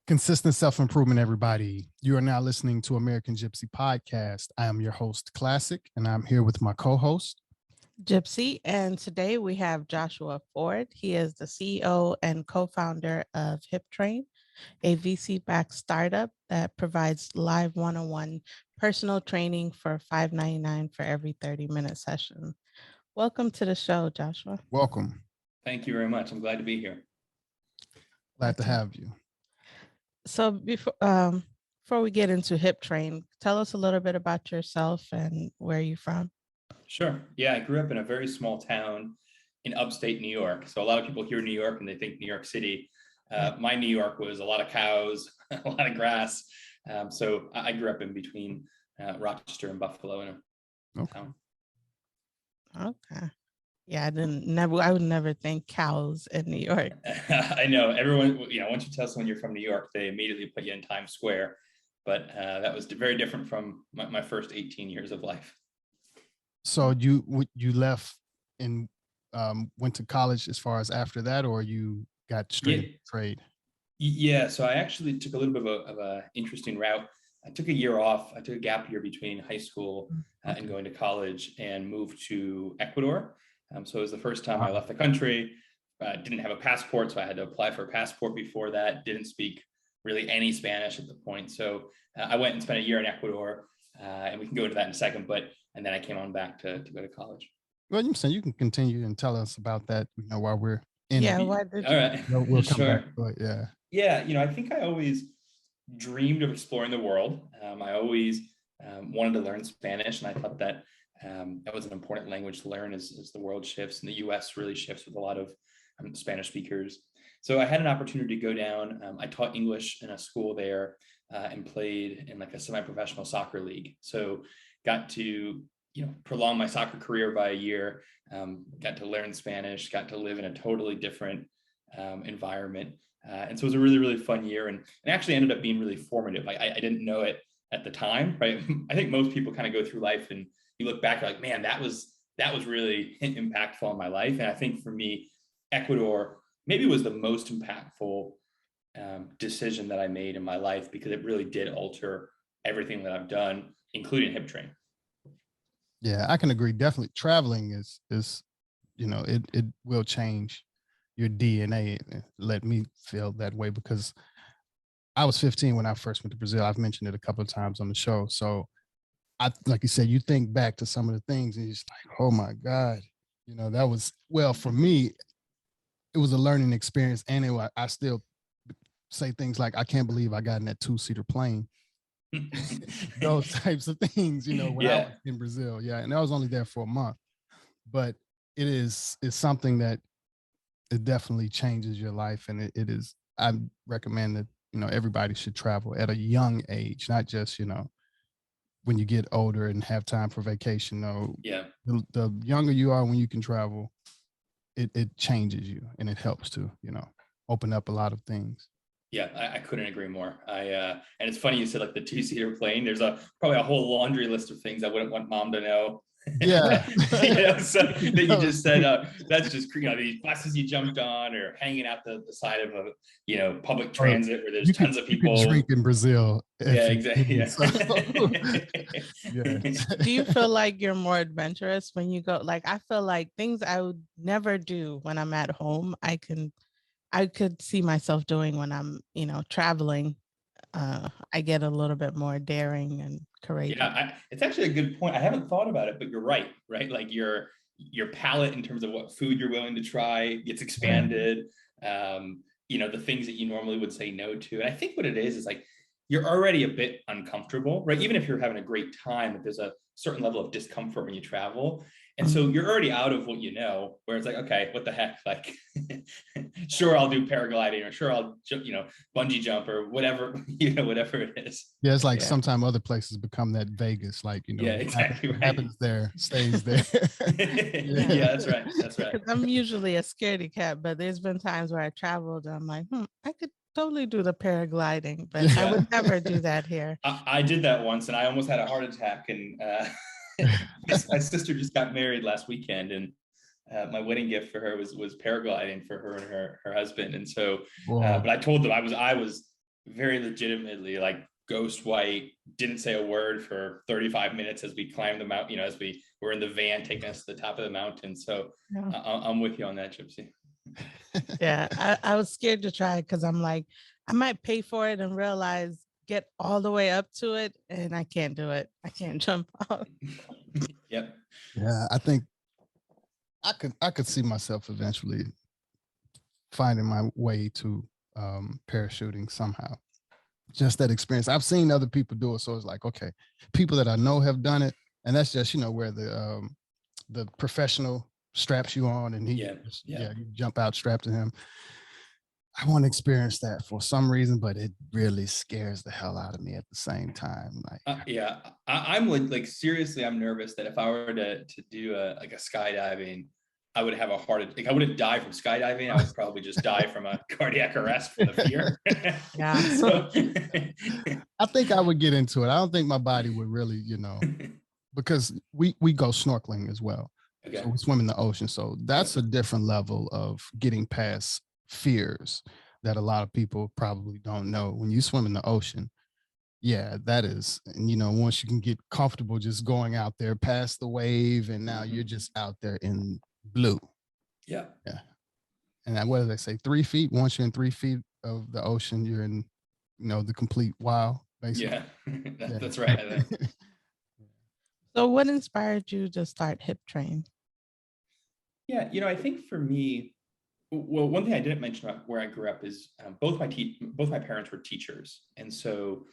Consistent self-improvement, everybody. You are now listening to American gypC Podcast. I am your host, Classic, and I'm here with my co-host, gypC. And today we have Joshua Ford. He is the CEO and co-founder of HipTrain, a VC-backed startup that provides live one-on-one personal training for $5.99 for every 30-minute session. Welcome to the show, Joshua. Welcome. Thank you very much. I'm glad to be here. Glad to have you. So before we get into HipTrain, tell us a little bit about yourself and where you're from. Sure. Yeah, I grew up in a very small town in upstate New York. So a lot of people hear New York and they think New York City. My New York was a lot of cows, a lot of grass. So I grew up in between Rochester and Buffalo in a town. Okay. Yeah, I would never think cows in New York. I know everyone, once you tell someone you're from New York, they immediately put you in Times Square. But that was very different from my first 18 years of life. So you left and went to college as far as after that, or you got straight into trade? Yeah, so I actually took a little bit of a interesting route. I took a year off. I took a gap year between high school and going to college and moved to Ecuador. So it was the first time I left the country. Didn't have a passport, so I had to apply for a passport before that. Didn't speak really any Spanish at the point. So I went and spent a year in Ecuador, and we can go into that in a second, and then I came on back to go to college. Well, you can continue and tell us about that, while we're in it. Why did you? All right. We'll come back to it, yeah. Yeah, I think I always dreamed of exploring the world. I always wanted to learn Spanish, and I thought that that was an important language to learn as the world shifts, and the US really shifts with a lot of Spanish speakers. So I had an opportunity to go down. I taught English in a school there and played in like a semi-professional soccer league. So got to prolong my soccer career by a year, got to learn Spanish, got to live in a totally different environment. And so it was a really, really fun year, and actually ended up being really formative. I didn't know it at the time, right? I think most people kind of go through life and you look back, you're like, man, that was really impactful in my life. And I think for me, Ecuador maybe was the most impactful decision that I made in my life, because it really did alter everything that I've done, including HipTrain. Yeah, I can agree. Definitely traveling is it will change your DNA. Let me feel that way, because I was 15 when I first went to Brazil. I've mentioned it a couple of times on the show. So like you said, you think back to some of the things and you're just like, oh my God, that was, well, for me, it was a learning experience. And I still say things like, I can't believe I got in that 2-seater plane. Those types of things, when I was in Brazil. Yeah. And I was only there for a month, but it's something that it definitely changes your life. And it is, I recommend that, everybody should travel at a young age, not just, when you get older and have time for vacation. No, the younger you are when you can travel, it changes you, and it helps to, open up a lot of things. Yeah, I couldn't agree more. And it's funny you said like the 2-seater plane. There's probably a whole laundry list of things I wouldn't want mom to know. Yeah. So that you just said, that's just, these buses you jumped on, or hanging out the side of a, public transit where there's tons of people. You can drink in Brazil. Yeah, exactly. Yeah. So, yeah. Do you feel like you're more adventurous when you go? Like, I feel like things I would never do when I'm at home, I could see myself doing when I'm, traveling. I get a little bit more daring and courageous. Yeah, it's actually a good point. I haven't thought about it, but you're right? Like your palate in terms of what food you're willing to try gets expanded. The things that you normally would say no to. And I think what it is like, you're already a bit uncomfortable, right? Even if you're having a great time, there's a certain level of discomfort when you travel. And so you're already out of what where it's like, okay, what the heck? Like, sure, I'll do paragliding, or sure, I'll, bungee jump, or whatever, whatever it is. Yeah, it's like sometimes other places become that Vegas, like, yeah, exactly. What happens there stays there. Yeah, that's right. That's right. I'm usually a scaredy cat, but there's been times where I traveled and I'm like, I could totally do the paragliding, but I would never do that here. I did that once, and I almost had a heart attack. And my sister just got married last weekend, and my wedding gift for her was paragliding for her and her husband. And so, but I told them I was very legitimately like ghost white, didn't say a word for 35 minutes as we climbed the mountain, as we were in the van taking us to the top of the mountain. So Yeah. I'm with you on that, gypC. Yeah, I was scared to try it because I'm like, I might pay for it and realize get all the way up to it and I can't do it. I can't jump out. Yep. Yeah, I think I could see myself eventually finding my way to parachuting somehow. Just that experience. I've seen other people do it, so it's like, okay, people that I know have done it, and that's just where the professional straps you on, and you jump out strapped to him. I want to experience that for some reason, but it really scares the hell out of me at the same time. Like, I'm like seriously, I'm nervous that if I were to do a skydiving, I would have a heart attack. I wouldn't die from skydiving. I would probably just die from a cardiac arrest from the fear. Yeah. So, I think I would get into it. I don't think my body would really, because we go snorkeling as well. Okay. So we swim in the ocean. So that's a different level of getting past fears that a lot of people probably don't know. When you swim in the ocean, yeah, that is, and once you can get comfortable just going out there past the wave, and now you're just out there in blue. Yeah. And what do they say? 3 feet. Once you're in 3 feet of the ocean, you're in, the complete wow. Basically. Yeah, that's right. So what inspired you to start HipTrain? Yeah, I think for me, well, one thing I didn't mention about where I grew up is both my parents were teachers. And so,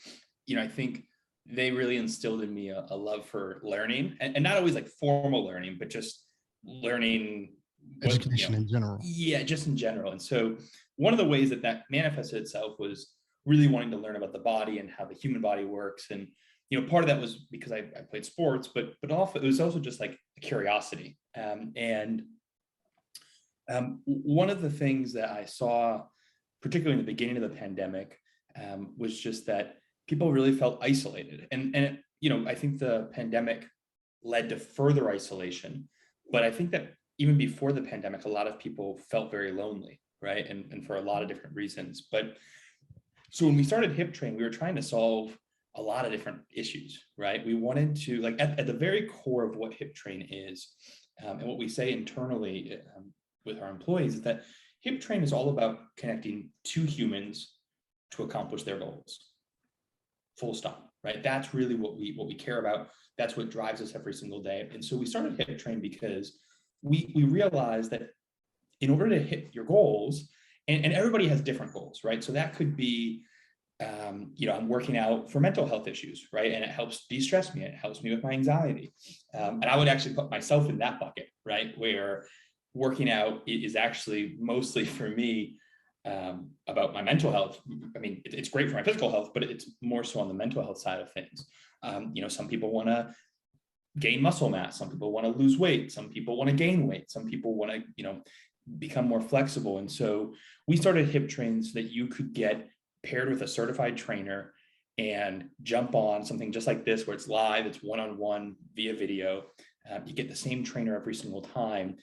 I think they really instilled in me a love for learning, and not always like formal learning, but just learning education in general. Yeah, just in general. And so one of the ways that manifested itself was really wanting to learn about the body and how the human body works. And, part of that was because I played sports, but also it was also just like a curiosity. One of the things that I saw, particularly in the beginning of the pandemic, was just that people really felt isolated. And I think the pandemic led to further isolation. But I think that even before the pandemic, a lot of people felt very lonely, right? And for a lot of different reasons. But so when we started HipTrain, we were trying to solve a lot of different issues, right? We wanted to, like, at the very core of what HipTrain is, and what we say internally with our employees, is that HipTrain is all about connecting two humans to accomplish their goals. Full stop, right? That's really what we care about. That's what drives us every single day. And so we started HipTrain because we realized that in order to hit your goals, and everybody has different goals, right? So that could be, I'm working out for mental health issues, right? And it helps de-stress me. It helps me with my anxiety. And I would actually put myself in that bucket, right? Where working out is actually mostly for me about my mental health. I mean, it's great for my physical health, but it's more so on the mental health side of things. Some people want to gain muscle mass. Some people want to lose weight. Some people want to gain weight. Some people want to, become more flexible. And so we started HipTrain so that you could get paired with a certified trainer and jump on something just like this, where it's live, it's one-on-one via video. You get the same trainer every single time.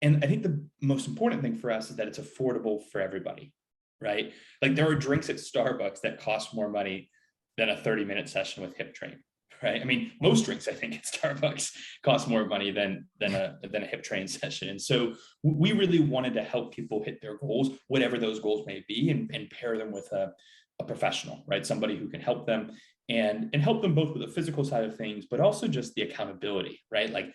And I think the most important thing for us is that it's affordable for everybody, right? Like, there are drinks at Starbucks that cost more money than a 30-minute session with HipTrain, right? I mean, most drinks, I think, at Starbucks cost more money than a HipTrain session. And so we really wanted to help people hit their goals, whatever those goals may be, and pair them with a professional, right? Somebody who can help them and help them both with the physical side of things, but also just the accountability, right? Like,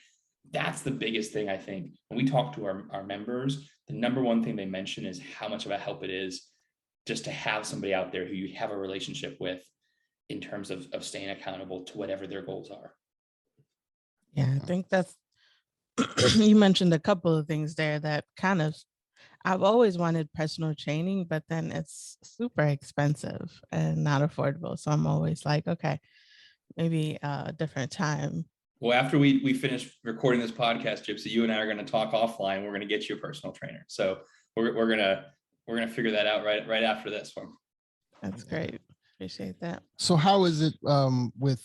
that's the biggest thing. I think when we talk to our members, the number one thing they mention is how much of a help it is just to have somebody out there who you have a relationship with in terms of staying accountable to whatever their goals are. Yeah, I think that's, you mentioned a couple of things there that kind of, I've always wanted personal training, but then it's super expensive and not affordable. So I'm always like, okay, maybe a different time. Well, after we finish recording this podcast, gypC, you and I are going to talk offline. We're going to get you a personal trainer. So we're gonna figure that out right after this one. That's great. Appreciate that. So how is it with,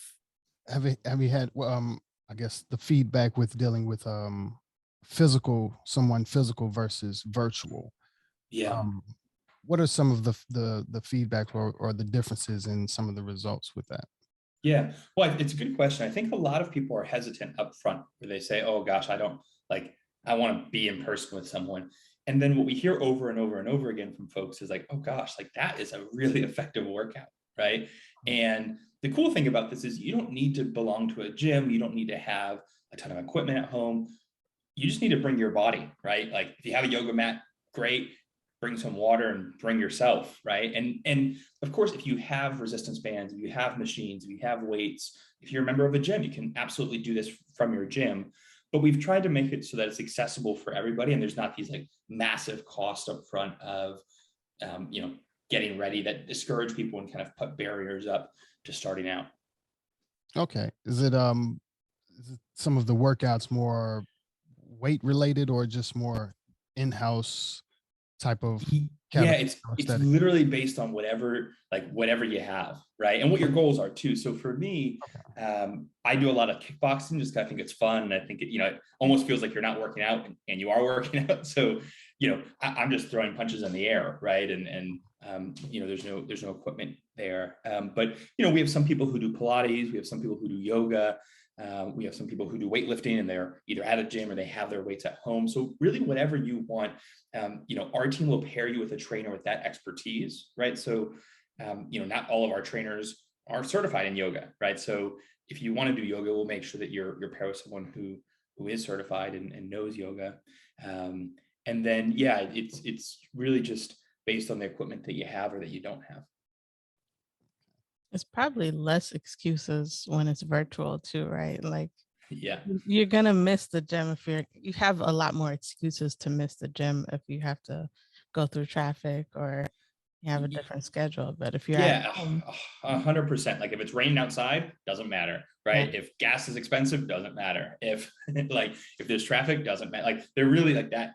have you had I guess the feedback with dealing with someone physical versus virtual? Yeah. what are some of the feedback or the differences in some of the results with that? Yeah, well, it's a good question. I think a lot of people are hesitant up front where they say, oh gosh, I don't like, I want to be in person with someone. And then what we hear over and over and over again from folks is like, oh gosh, like that is a really effective workout, right? And the cool thing about this is you don't need to belong to a gym. You don't need to have a ton of equipment at home. You just need to bring your body, right? Like if you have a yoga mat, great, bring some water and bring yourself, right? And of course, if you have resistance bands, if you have machines, if you have weights, if you're a member of a gym, you can absolutely do this from your gym. But we've tried to make it so that it's accessible for everybody, and there's not these like massive costs up front of getting ready that discourage people and kind of put barriers up to starting out. Okay. Is it some of the workouts more weight related or just more in-house type of Yeah, category it's aesthetic? literally based on whatever you have, right? And what your goals are too. So for me, I do a lot of kickboxing just 'cause I think it's fun. And I think it almost feels like you're not working out and you are working out. So, I'm just throwing punches in the air, right? And there's no equipment there. But we have some people who do Pilates, we have some people who do yoga. We have some people who do weightlifting and they're either at a gym or they have their weights at home. So really whatever you want, our team will pair you with a trainer with that expertise, right? So, not all of our trainers are certified in yoga, right? So if you want to do yoga, we'll make sure that you're paired with someone who is certified and knows yoga. And then, yeah, it's really just based on the equipment that you have or that you don't have. It's probably less excuses when it's virtual too, right? Like Yeah. you're gonna miss the gym if you have a lot more excuses to miss the gym if you have to go through traffic or you have a different schedule. But if you're at Yeah, home, 100%. Like if it's raining outside, doesn't matter, yeah, right? If gas is expensive, doesn't matter. If if there's traffic, doesn't matter. Like they're really like that.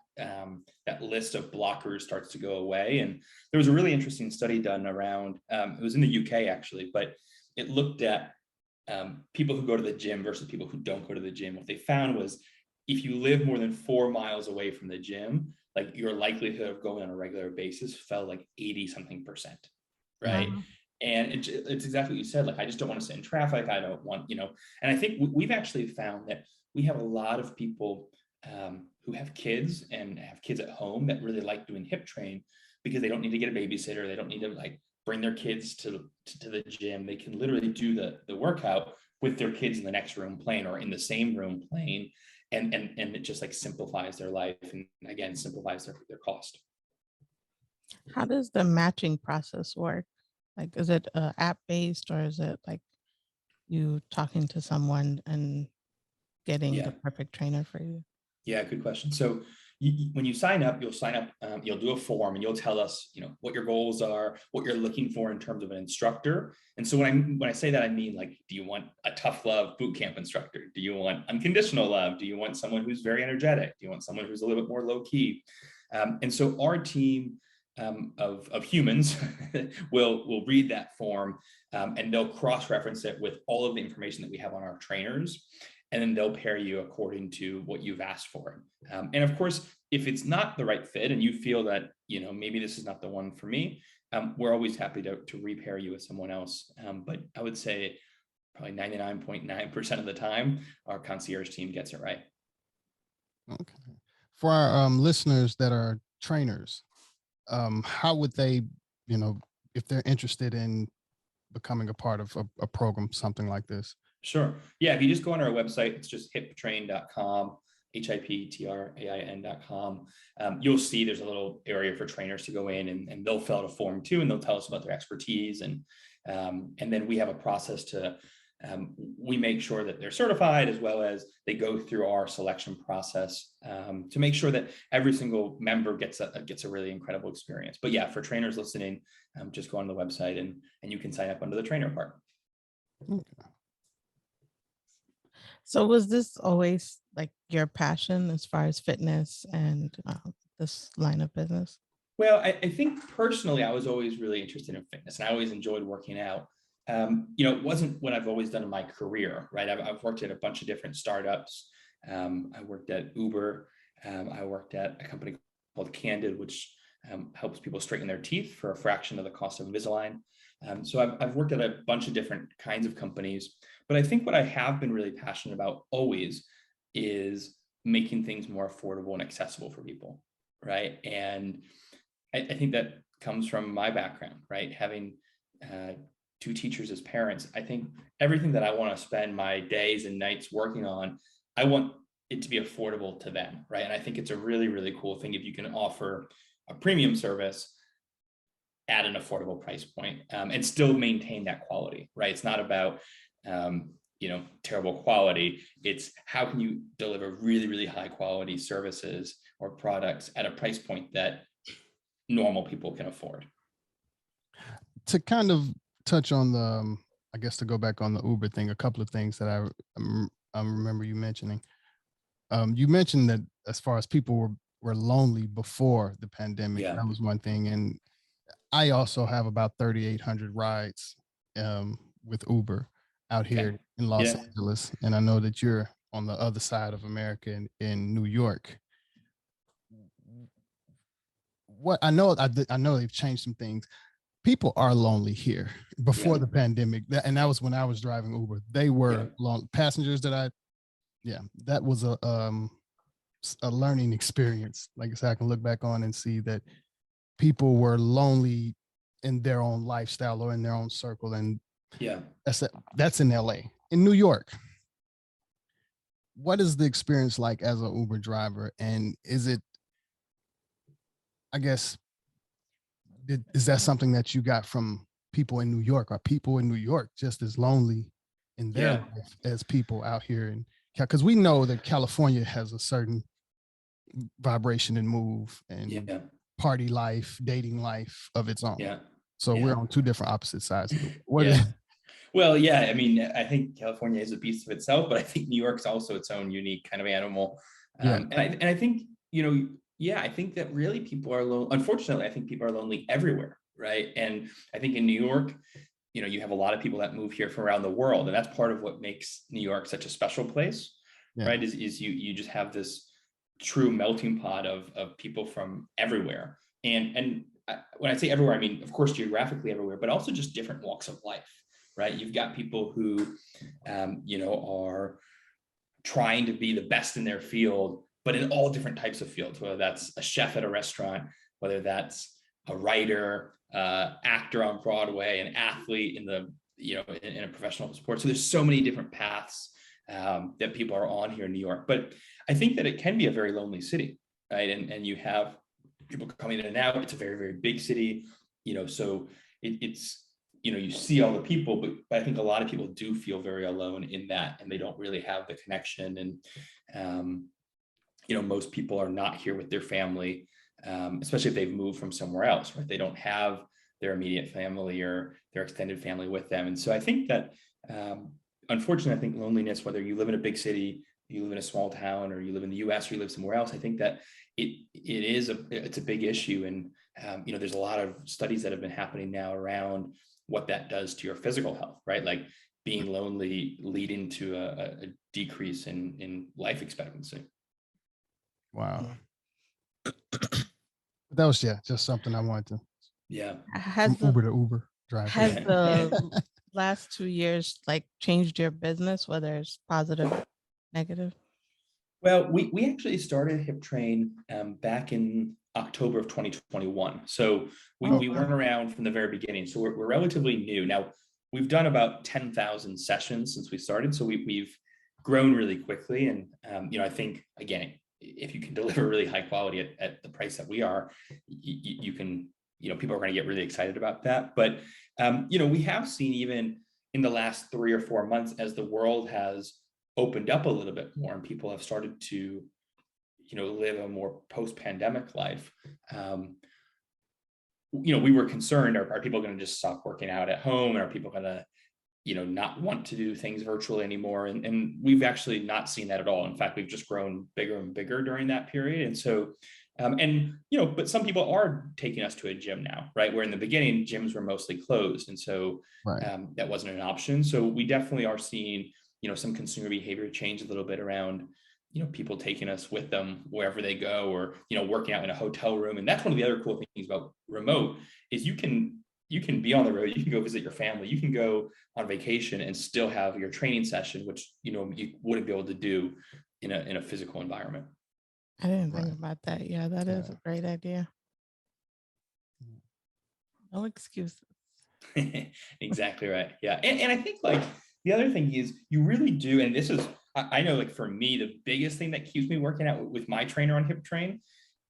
That list of blockers starts to go away. And there was a really interesting study done around. It was in the UK actually, but it looked at people who go to the gym versus people who don't go to the gym. What they found was if you live more than 4 miles away from the gym, like your likelihood of going on a regular basis fell like 80 something percent, right? wow. And it's exactly what you said. Like, I just don't want to sit in traffic. I don't want, and I think we've actually found that we have a lot of people who have kids and have kids at home that really like doing HipTrain because they don't need to get a babysitter. They don't need to like bring their kids to the gym. They can literally do the workout with their kids in the next room playing or in the same room playing. And it just like simplifies their life and again simplifies their cost. How does the matching process work? Like, is it app based or is it like you talking to someone and getting Yeah. the perfect trainer for you? Yeah, good question. So when you sign up, you'll do a form and you'll tell us, what your goals are, what you're looking for in terms of an instructor. And so when I say that, I mean, like, do you want a tough love boot camp instructor? Do you want unconditional love? Do you want someone who's very energetic? Do you want someone who's a little bit more low key? And so our team of humans will read that form and they'll cross-reference it with all of the information that we have on our trainers. And then they'll pair you according to what you've asked for. And of course, if it's not the right fit and you feel that, maybe this is not the one for me, we're always happy to repair you with someone else. But I would say probably 99.9% of the time, our concierge team gets it right. Okay. For our listeners that are trainers, how would they, if they're interested in becoming a part of a program, something like this? Sure. Yeah. If you just go on our website, it's just hiptrain.com, HIPTRAIN.com. You'll see there's a little area for trainers to go in and they'll fill out a form too, and they'll tell us about their expertise. And then we have a process to, we make sure that they're certified as well as they go through our selection process to make sure that every single member gets a really incredible experience. But yeah, for trainers listening, just go on the website and you can sign up under the trainer part. Okay. So was this always like your passion as far as fitness and this line of business? Well, I think personally, I was always really interested in fitness and I always enjoyed working out. It wasn't what I've always done in my career, right? I've worked at a bunch of different startups. I worked at Uber. I worked at a company called Candid, which helps people straighten their teeth for a fraction of the cost of Invisalign. So I've worked at a bunch of different kinds of companies, but I think what I have been really passionate about always is making things more affordable and accessible for people, right? And I think that comes from my background, right? Having two teachers as parents, I think everything that I want to spend my days and nights working on, I want it to be affordable to them, right? And I think it's a really, really cool thing if you can offer a premium service at an affordable price point, and still maintain that quality, right? It's not about terrible quality. It's how can you deliver really, really high quality services or products at a price point that normal people can afford. To kind of touch on the, I guess to go back on the Uber thing, a couple of things that I remember you mentioning. You mentioned that as far as people were lonely before the pandemic, Yeah. that was one thing. And I also have about 3,800 rides with Uber out here in Los Angeles. And I know that you're on the other side of America in New York. What I know they've changed some things. People are lonely here before the pandemic. And that was when I was driving Uber. They were long passengers that was a learning experience. Like I said, I can look back on and see that people were lonely in their own lifestyle or in their own circle. And that's in LA. In New York, what is the experience like as an Uber driver? And is it, I guess, is that something that you got from people in New York? Are people in New York just as lonely in their life as people out here in, because we know that California has a certain vibration and move and party life, dating life of its own. So we're on two different opposite sides of it. Well, I mean, I think California is a beast of itself, but I think New York's also its own unique kind of animal. And I think, I think that really people are lonely. Unfortunately, I think people are lonely everywhere, right? And I think in New York, you have a lot of people that move here from around the world, and that's part of what makes New York such a special place, right? Is you just have this true melting pot of people from everywhere. And when I say everywhere, I mean, of course, geographically everywhere, but also just different walks of life, right? You've got people who, are trying to be the best in their field, but in all different types of fields, whether that's a chef at a restaurant, whether that's a writer, actor on Broadway, an athlete in in a professional sport. So there's so many different paths that people are on here in New York. But I think that it can be a very lonely city, right? And you have people coming in and out. It's a very, very big city, so it's, you see all the people, but I think a lot of people do feel very alone in that, and they don't really have the connection. And, most people are not here with their family, especially if they've moved from somewhere else, right? They don't have their immediate family or their extended family with them. And so I think that, unfortunately, I think loneliness, whether you live in a big city, you live in a small town, or you live in the US, or you live somewhere else, I think that it's a big issue. And, there's a lot of studies that have been happening now around what that does to your physical health, right? Like being lonely leading to a decrease in life expectancy. Wow. That was, just something I wanted to, Has Uber to Uber drive. Has the last 2 years changed your business, whether it's positive, negative? Well, we actually started HipTrain back in October of 2021. So we weren't around from the very beginning. So we're relatively new. Now, we've done about 10,000 sessions since we started. So we've grown really quickly. And, I think, again, if you can deliver really high quality at the price that we are, you can, people are going to get really excited about that. But, we have seen even in the last 3 or 4 months, as the world has opened up a little bit more and people have started to, live a more post-pandemic life. We were concerned, are people going to just stop working out at home? Are people going to, not want to do things virtually anymore? And we've actually not seen that at all. In fact, we've just grown bigger and bigger during that period. And so, but some people are taking us to a gym now, right? Where in the beginning, gyms were mostly closed. And so that wasn't an option. So we definitely are seeing, some consumer behavior change a little bit around, people taking us with them wherever they go, or, working out in a hotel room. And that's one of the other cool things about remote is you can be on the road, you can go visit your family, you can go on vacation and still have your training session, which, you wouldn't be able to do in a physical environment. I didn't think about that. Yeah, that is a great idea. No excuses. Exactly right. Yeah. And I think like the other thing is you really do, and this is, I know, like for me, the biggest thing that keeps me working out with my trainer on HipTrain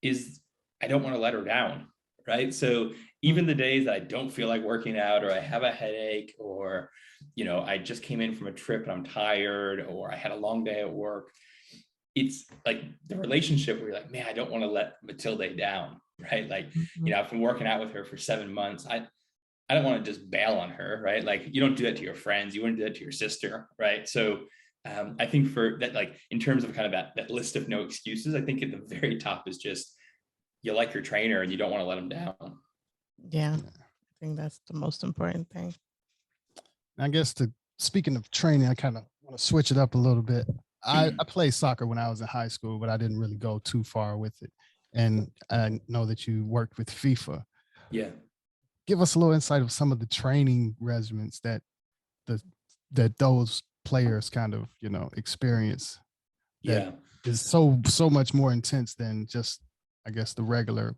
is I don't want to let her down. Right. So even the days that I don't feel like working out, or I have a headache, or, I just came in from a trip and I'm tired, or I had a long day at work, it's like the relationship where you're like, man, I don't want to let Matilde down. Right. Like, I've been working out with her for 7 months. I don't want to just bail on her, right? Like you don't do that to your friends. You wouldn't do that to your sister, right? So I think for that, like in terms of kind of that list of no excuses, I think at the very top is just you like your trainer and you don't want to let them down. Yeah, I think that's the most important thing. I guess speaking of training, I kind of want to switch it up a little bit. I played soccer when I was in high school, but I didn't really go too far with it. And I know that you worked with FIFA. Yeah. Give us a little insight of some of the training regimens that those players kind of, experience. That is so much more intense than just, I guess, the regular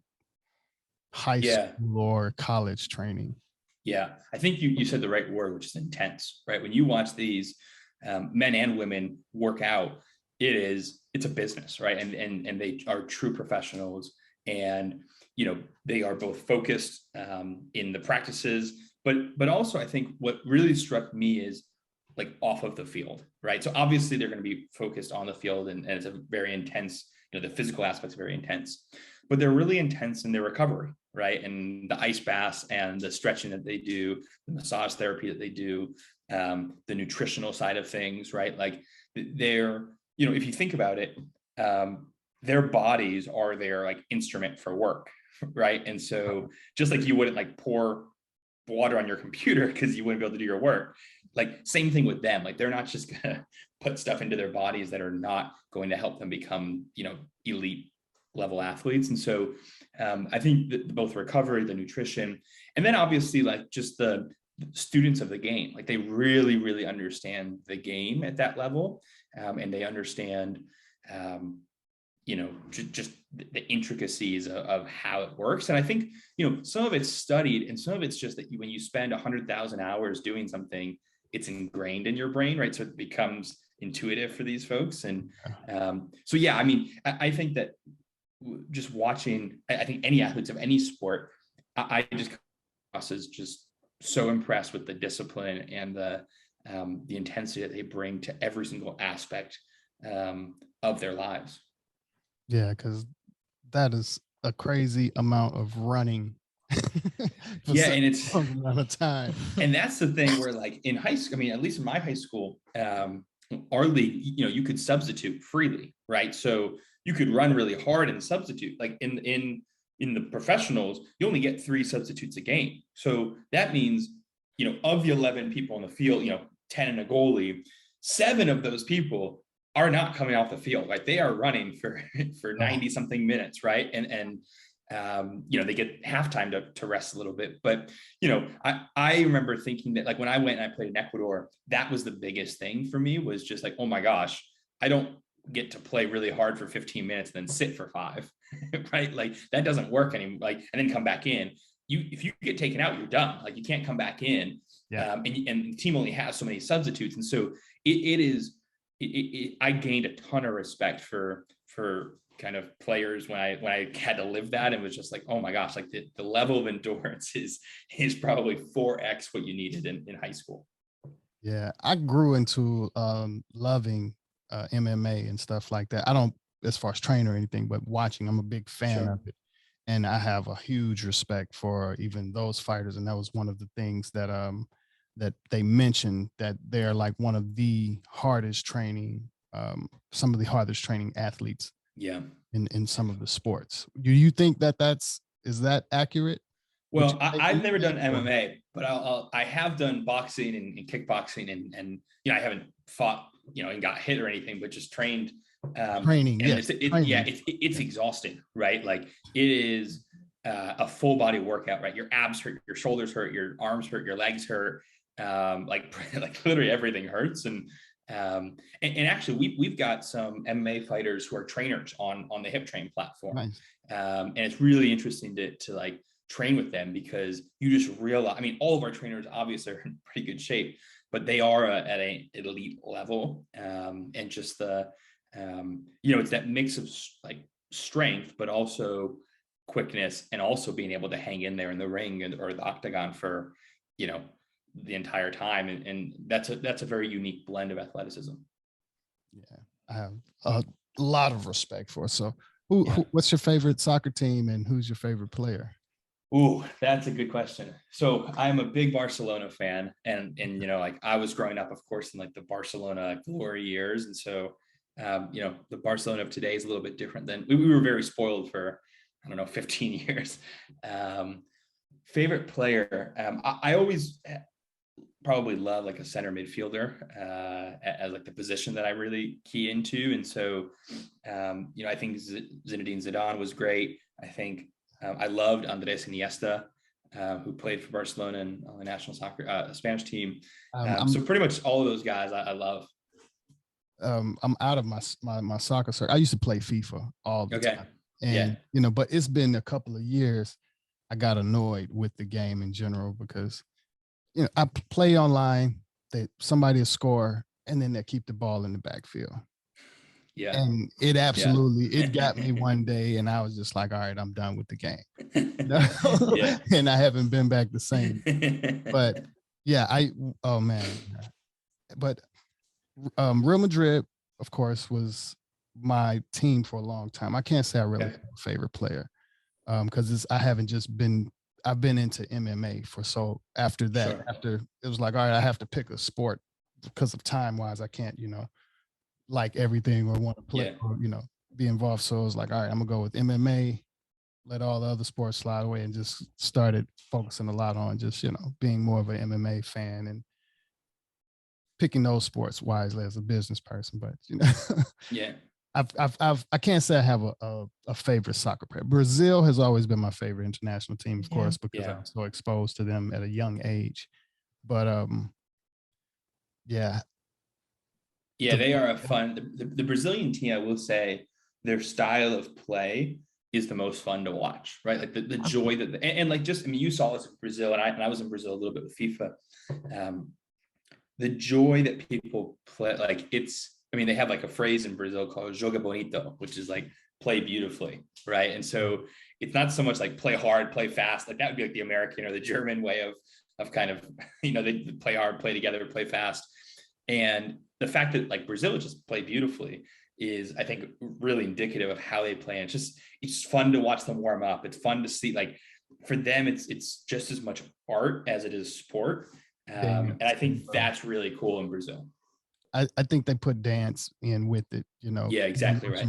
high school or college training. Yeah, I think you said the right word, which is intense, right? When you watch these men and women work out, it's a business, right? And they are true professionals, and they are both focused in the practices, but also I think what really struck me is like off of the field, right? So obviously they're going to be focused on the field, and it's a very intense, the physical aspects are very intense, but they're really intense in their recovery, right? And the ice baths and the stretching that they do, the massage therapy that they do, the nutritional side of things, right? Like they're, if you think about it, their bodies are their like instrument for work, right? And so just like you wouldn't like pour water on your computer because you wouldn't be able to do your work, like same thing with them. Like they're not just gonna put stuff into their bodies that are not going to help them become, elite level athletes. And so I think that both recovery, the nutrition, and then obviously like just the students of the game, like they really, really understand the game at that level. And they understand, just the intricacies of how it works. And I think, some of it's studied and some of it's just that when you spend 100,000 hours doing something, it's ingrained in your brain, right? So it becomes intuitive for these folks. And so, yeah, I mean, I think that just watching, I think any athletes of any sport, I just was just so impressed with the discipline and the intensity that they bring to every single aspect of their lives. Yeah, because that is a crazy amount of running. Yeah, and it's amount of time. And that's the thing where, like in high school, I mean, at least in my high school, our league, you could substitute freely, right? So you could run really hard and substitute. Like in the professionals, you only get 3 substitutes a game. So that means, of the 11 people on the field, 10 and a goalie, 7 of those people are not coming off the field, right? They are running for 90 something minutes, right? And they get halftime to rest a little bit. But, I remember thinking that like when I went and I played in Ecuador, that was the biggest thing for me, was just like, oh my gosh, I don't get to play really hard for 15 minutes and then sit for 5, right? Like that doesn't work anymore. Like, and then come back in. If you get taken out, you're done. Like you can't come back in. Yeah. And the team only has so many substitutes. And so I gained a ton of respect for kind of players when I had to live that, and was just like, oh my gosh, like the level of endurance is probably 4x what you needed in high school. Yeah, I grew into loving MMA and stuff like that. I don't, as far as train or anything, but watching, I'm a big fan of it. And I have a huge respect for even those fighters. And that was one of the things that that they mentioned, that they're like one of the hardest training, some of the hardest training athletes. Yeah. In some of the sports. Do you think is that accurate? Well, I've never done MMA, but I have done boxing and kickboxing, and I haven't fought, and got hit or anything, but just trained Training, and yes. it's exhausting, right? Like it is a full body workout, right? Your abs hurt, your shoulders hurt, your arms hurt, your legs hurt, like literally everything hurts. And actually we've got some MMA fighters who are trainers on the HipTrain platform. Nice. And it's really interesting to like train with them, because you just realize, I mean, all of our trainers obviously are in pretty good shape, but they are at an elite level. And just the, it's that mix of like strength, but also quickness, and also being able to hang in there in the ring or the octagon for, the entire time. And that's a very unique blend of athleticism. Yeah, I have a lot of respect for it. So what's your favorite soccer team, and who's your favorite player? Ooh, that's a good question. So I'm a big Barcelona fan, and like I was growing up, of course, in like the Barcelona glory years. And so, the Barcelona of today is a little bit different than we were very spoiled for, 15 years. Favorite player. I always probably love like a center midfielder as like the position that I really key into. And so, I think Zinedine Zidane was great. I think I loved Andres Iniesta, who played for Barcelona and on the national soccer Spanish team. So pretty much all of those guys I love. I'm out of my soccer circle. I used to play FIFA all the time. And, but it's been a couple of years. I got annoyed with the game in general because, I play online, somebody will score, and then they keep the ball in the backfield. Yeah. And it absolutely, it got me one day, and I was just like, all right, I'm done with the game. And I haven't been back the same. But oh man. But Real Madrid, of course, was my team for a long time. I can't say I really have a favorite player because I've been into MMA after that, after it was like, all right, I have to pick a sport because of time wise. I can't, like everything or want to play or, be involved. So it was like, all right, I'm gonna go with MMA, let all the other sports slide away, and just started focusing a lot on just, being more of an MMA fan and picking those sports wisely as a business person. But, I can't say I have a favorite soccer player. Brazil has always been my favorite international team, of course, because I was so exposed to them at a young age. But they are a fun. The Brazilian team, I will say, their style of play is the most fun to watch, right? Like the joy that and like just, I mean, you saw this in Brazil, and I was in Brazil a little bit with FIFA. The joy that people play, like they have like a phrase in Brazil called "joga bonito," which is like play beautifully, right? And so it's not so much like play hard, play fast. Like that would be like the American or the German way of kind of, they play hard, play together, play fast. And the fact that like Brazil just play beautifully is, I think, really indicative of how they play. And it's just fun to watch them warm up. It's fun to see, like, for them, it's just as much art as it is sport. And I think that's really cool in Brazil. I think they put dance in with it, Yeah, exactly right.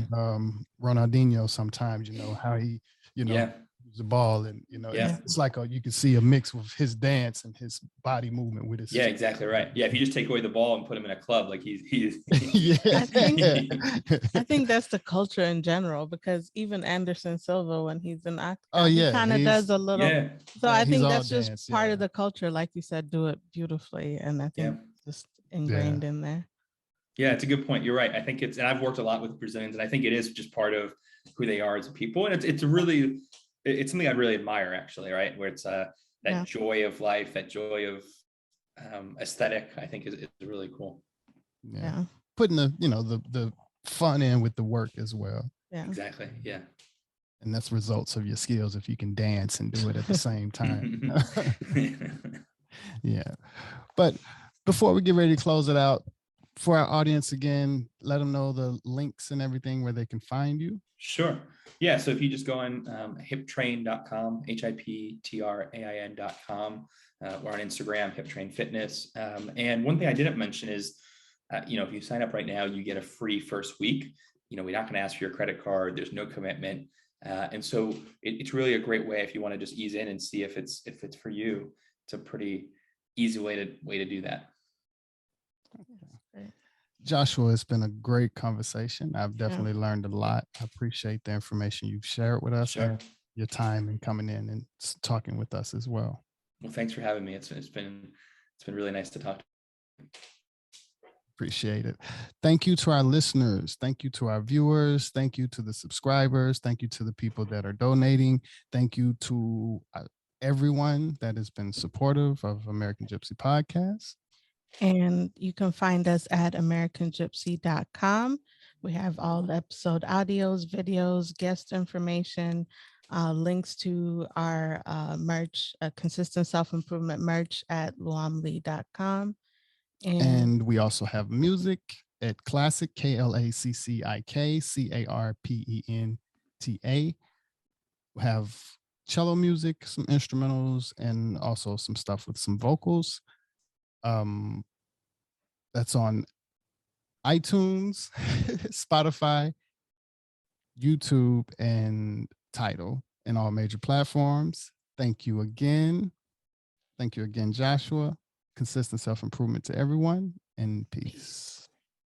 Ronaldinho sometimes, how he, the ball, and it's like you can see a mix with his dance and his body movement with his. Yeah, exactly right. Yeah, if you just take away the ball and put him in a club, like he's I think that's the culture in general, because even Anderson Silva, when he's in octagon, he kind of does a little. So I think that's just part of the culture, like you said, do it beautifully, and I think just ingrained in there. Yeah, it's a good point. You're right. I think and I've worked a lot with Brazilians, and I think it is just part of who they are as a people. And it's something I really admire, actually, right? Where it's that joy of life, that joy of aesthetic, I think is really cool. Yeah. Putting the fun in with the work as well. Yeah. Exactly. Yeah. And that's results of your skills if you can dance and do it at the same time. Yeah. But before we get ready to close it out, for our audience, again, let them know the links and everything where they can find you. Sure. Yeah. So if you just go on hiptrain.com, HIPTRAIN.com, or on Instagram, HipTrain Fitness. And one thing I didn't mention is, if you sign up right now, you get a free first week. We're not going to ask for your credit card. There's no commitment. And so it's really a great way if you want to just ease in and see if it's for you. It's a pretty easy way to do that. Joshua, it's been a great conversation. I've Yeah. definitely learned a lot. I appreciate the information you've shared with us Sure. and your time and coming in and talking with us as well. Well, thanks for having me. It's been really nice to talk. Appreciate it. Thank you to our listeners. Thank you to our viewers. Thank you to the subscribers. Thank you to the people that are donating. Thank you to everyone that has been supportive of American gypC Podcast. And you can find us at americangypsy.com. We have all the episode audios, videos, guest information, links to our merch, consistent self-improvement merch at luamli.com. And we also have music at Classic, KLACCIK, CARPENTA. We have cello music, some instrumentals, and also some stuff with some vocals. That's on iTunes, Spotify, YouTube, and Tidal, and all major platforms. Thank you again. Thank you again, Joshua. Consistent self-improvement to everyone, and peace.